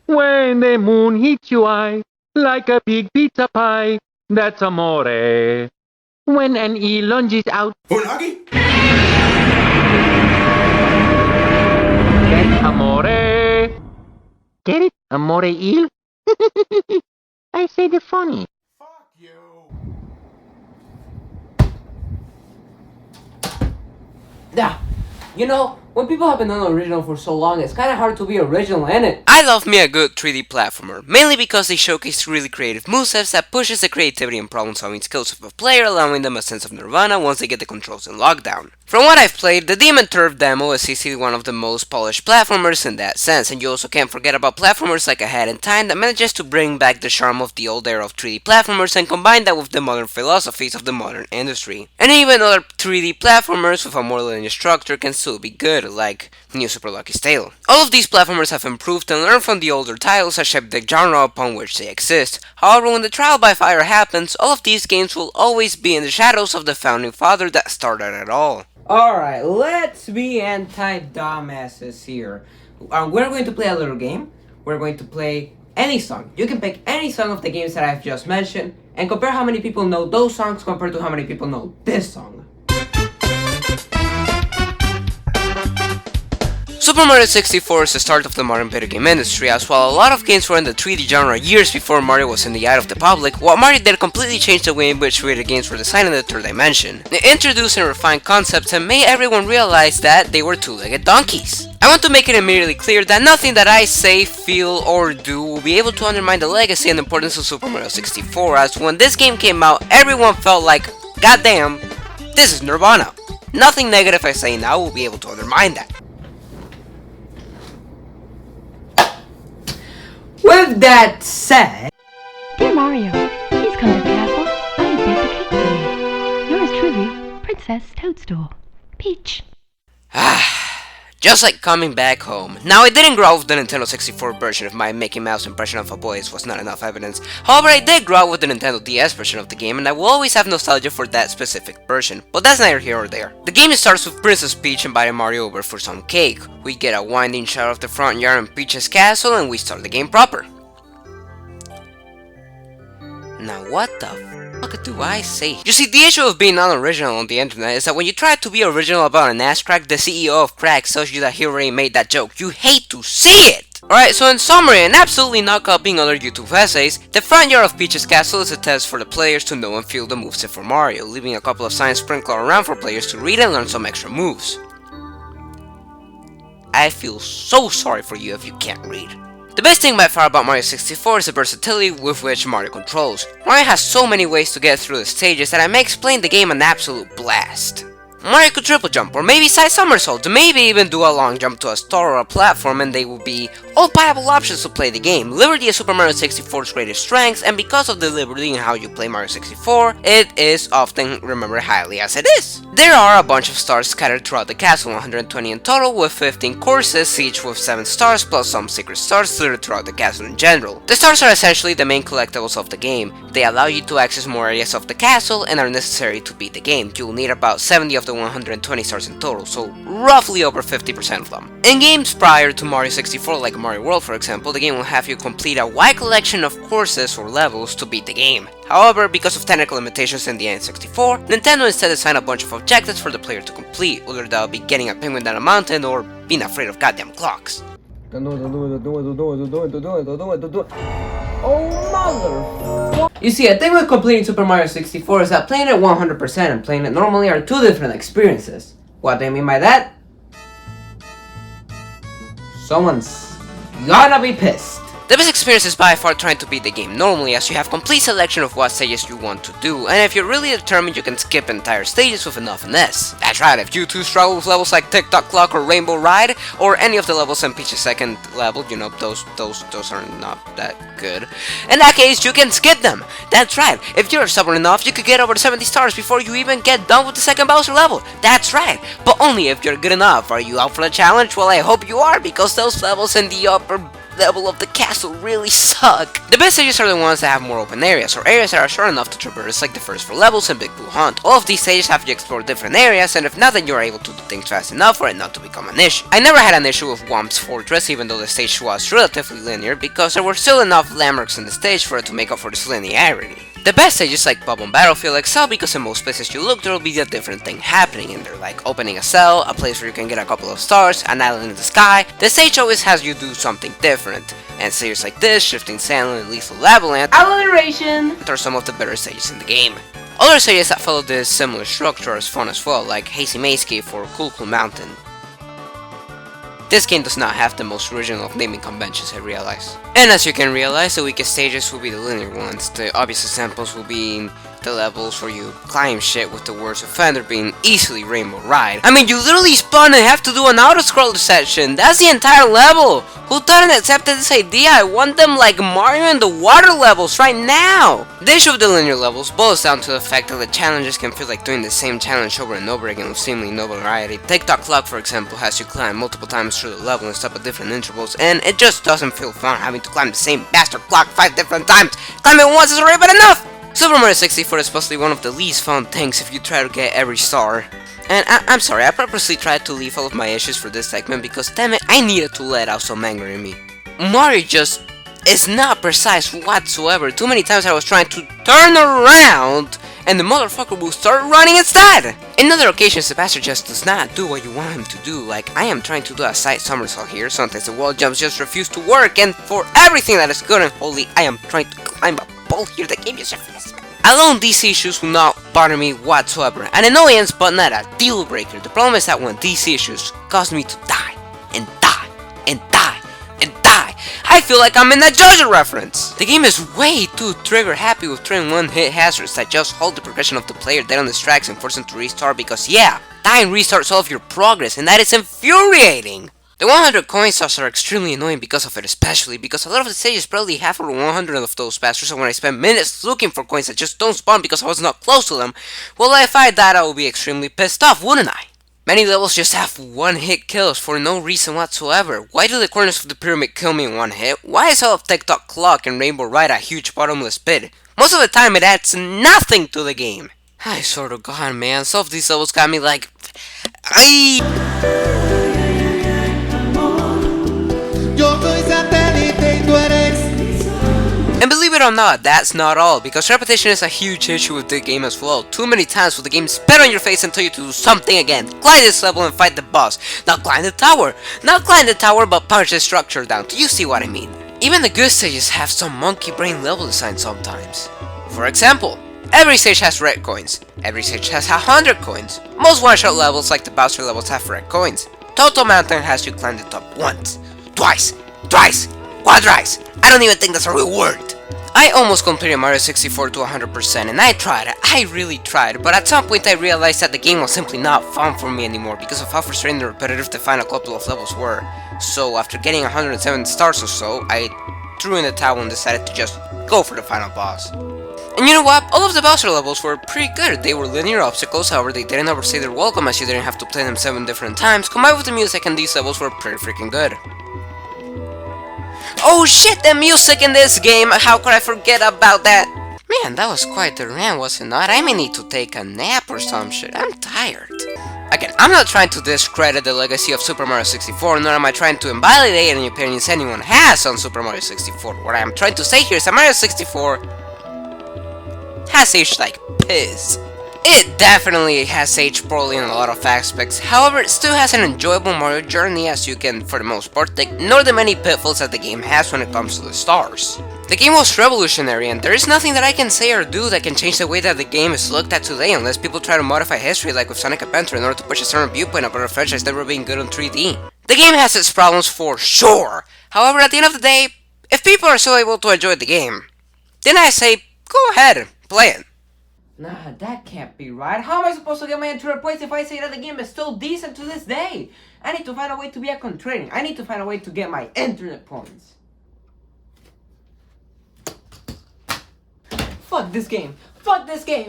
When the moon hits your eye like a big pizza pie, that's amore. When an eel lunges out, Unagi? that's amore. Get it? Amore eel? I say the funny. Fuck you. Yeah, you know, when people have been unoriginal for so long, it's kind of hard to be original in it. I love me a good 3D platformer, mainly because they showcase really creative movesets that pushes the creativity and problem-solving skills of a player, allowing them a sense of nirvana once they get the controls in lockdown. From what I've played, the Demon Turf demo is easily one of the most polished platformers in that sense, and you also can't forget about platformers like Ahead in Time that manages to bring back the charm of the old era of 3D platformers and combine that with the modern philosophies of the modern industry. And even other 3D platformers with a more linear structure can still be good, like New Super Lucky's Tale. All of these platformers have improved and learned from the older titles that shape the genre upon which they exist. However, when the trial by fire happens, all of these games will always be in the shadows of the founding father that started it all. Alright, let's be anti-dumbasses here. We're going to play a little game. We're going to play any song. You can pick any song of the games that I've just mentioned and compare how many people know those songs compared to how many people know this song. Super Mario 64 is the start of the modern video game industry, as while a lot of games were in the 3D genre years before Mario was in the eye of the public, what Mario did completely changed the way in which video games were designed in the third dimension. It introduced and refined concepts and made everyone realize that they were two-legged donkeys. I want to make it immediately clear that nothing that I say, feel, or do will be able to undermine the legacy and importance of Super Mario 64, as when this game came out, everyone felt like, goddamn, this is Nirvana. Nothing negative I say now will be able to undermine that. With that said... Dear Mario, please come to the castle. I have baked a cake for you. Yours truly, Princess Toadstool. Peach. Just like coming back home. Now, I didn't grow up with the Nintendo 64 version of my Mickey Mouse impression of a boy was not enough evidence. However, I did grow up with the Nintendo DS version of the game, and I will always have nostalgia for that specific version. But that's neither here or there. The game starts with Princess Peach inviting Mario over for some cake. We get a winding shot of the front yard and Peach's castle, and we start the game proper. Now, what the fuck do I say? You see, the issue of being non-original on the internet is that when you try to be original about an ass crack, the CEO of crack tells you that he already made that joke. You hate to see it! Alright, so in summary, and absolutely not copying other YouTube essays, the front yard of Peach's castle is a test for the players to know and feel the moveset for Mario, leaving a couple of signs sprinkled around for players to read and learn some extra moves. I feel so sorry for you if you can't read. The best thing by far about Mario 64 is the versatility with which Mario controls. Mario has so many ways to get through the stages that I may explain the game an absolute blast. Mario could triple jump, or maybe side somersault, maybe even do a long jump to a star or a platform, and they will be all viable options to play the game. Liberty is Super Mario 64's greatest strength, and because of the liberty in how you play Mario 64, it is often remembered highly as it is. There are a bunch of stars scattered throughout the castle, 120 in total, with 15 courses, each with 7 stars, plus some secret stars littered throughout the castle in general. The stars are essentially the main collectibles of the game. They allow you to access more areas of the castle and are necessary to beat the game. You will need about 70 of the 120 stars in total, so roughly over 50% of them. In games prior to Mario 64, like Mario World for example, the game will have you complete a wide collection of courses or levels to beat the game. However, because of technical limitations in the N64, Nintendo instead designed a bunch of objectives for the player to complete, whether that would be getting a penguin down a mountain or being afraid of goddamn clocks. Oh mother... You see, a thing with completing Super Mario 64 is that playing it 100% and playing it normally are two different experiences. What do I mean by that? Someone's gonna be pissed. The best experience is by far trying to beat the game normally, as you have complete selection of what stages you want to do, and if you're really determined you can skip entire stages with enough finesse. That's right, if you too struggle with levels like Tick Tock Clock or Rainbow Ride, or any of the levels in Peach's second level, you know, those are not that good. In that case, you can skip them! That's right, if you're stubborn enough, you could get over 70 stars before you even get done with the second Bowser level. That's right, but only if you're good enough. Are you out for the challenge? Well, I hope you are, because those levels in the upper level of the castle really suck. The best stages are the ones that have more open areas, or areas that are short enough to traverse, like the first 4 levels in Big Blue Hunt. All of these stages have you explore different areas, and if not, then you are able to do things fast enough for it not to become an issue. I never had an issue with Womp's Fortress, even though the stage was relatively linear, because there were still enough landmarks in the stage for it to make up for this linearity. The best stages like Bubble Battlefield excel because in most places you look there will be a different thing happening in there, like opening a cell, a place where you can get a couple of stars, an island in the sky. The stage always has you do something different, and stages like this, Shifting Sandland and Lethal Labyrinth, Alliteration! are some of the better stages in the game. Other stages that follow this similar structure are fun as well, like Hazy Maze Cave or Cool Mountain. This game does not have the most original of naming conventions, I realize. And as you can realize, the weakest stages will be the linear ones. The obvious examples will be the levels where you climb shit, with the worst offender being easily Rainbow Ride. I mean, you literally spawn and have to do an auto-scroller section. That's the entire level. Who thought and accepted this idea? I want them like Mario in the water levels right now. The issue of the linear levels boils down to the fact that the challenges can feel like doing the same challenge over and over again with seemingly no variety. TikTok Clock, for example, has you climb multiple times through the level and stop at different intervals, and it just doesn't feel fun having to climb the same bastard clock 5 different times. Climb it once is already bad enough! Super Mario 64 is possibly one of the least fun things if you try to get every star. And I'm sorry, I purposely tried to leave all of my issues for this segment because damn it, I needed to let out some anger in me. Mario just is not precise whatsoever. Too many times I was trying to turn around and the motherfucker will start running instead! In other occasions, the bastard just does not do what you want him to do. Like, I am trying to do a side somersault here, sometimes the wall jumps just refuse to work, and for everything that is good and holy, I am trying to climb a pole here, the game is refusing. Alone, these issues will not bother me whatsoever. An annoyance, but not a deal breaker. The problem is that when these issues cause me to die, and die, and die, and die, I feel like I'm in a JoJo reference. The game is way too trigger happy with triggering one-hit hazards that just hold the progression of the player dead on the tracks and force them to restart because yeah, dying restarts all of your progress and that is infuriating. The 100 coin stars are extremely annoying because of it, especially because a lot of the stages barely have over 100 of those bastards, and when I spend minutes looking for coins that just don't spawn because I was not close to them, well, if I died I would be extremely pissed off, wouldn't I? Many levels just have one-hit kills for no reason whatsoever. Why do the corners of the pyramid kill me in one hit? Why is all of TikTok Clock and Rainbow Ride a huge bottomless pit? Most of the time it adds nothing to the game. I swear to God, man, some of these levels got me like... And believe it or not, that's not all, because repetition is a huge issue with the game as well. Too many times will the game spit on your face and tell you to do something again. Climb this level and fight the boss. Now climb the tower. Now climb the tower but punch the structure down. Do you see what I mean? Even the good stages have some monkey brain level design sometimes. For example, every stage has red coins. Every stage has 100 coins. Most one-shot levels like the Bowser levels have red coins. Total Mountain has you climb the top once, twice, thrice, quadrice. I don't even think that's a real word. I almost completed Mario 64 to 100% and I tried, I really tried, but at some point I realized that the game was simply not fun for me anymore because of how frustrating and repetitive the final couple of levels were. So after getting 107 stars or so, I threw in the towel and decided to just go for the final boss. And you know what? All of the Bowser levels were pretty good. They were linear obstacles, however they didn't overstay their welcome as you didn't have to play them 7 different times. Combined with the music, and these levels were pretty freaking good. Oh shit, the music in this game! How could I forget about that? Man, that was quite the rant, was it not? I may need to take a nap or some shit. I'm tired. Again, I'm not trying to discredit the legacy of Super Mario 64, nor am I trying to invalidate any opinions anyone has on Super Mario 64. What I am trying to say here is that Mario 64 has aged like piss. It definitely has aged poorly in a lot of aspects, however it still has an enjoyable Mario journey as you can, for the most part, ignore the many pitfalls that the game has when it comes to the stars. The game was revolutionary and there is nothing that I can say or do that can change the way that the game is looked at today unless people try to modify history like with Sonic Adventure in order to push a certain viewpoint about a franchise never being good on 3D. The game has its problems for sure, however at the end of the day, if people are still able to enjoy the game, then I say, go ahead, play it. Nah, that can't be right. How am I supposed to get my internet points if I say that the game is still decent to this day? I need to find a way to be a contrarian. I need to find a way to get my internet points. Fuck this game. Fuck this game.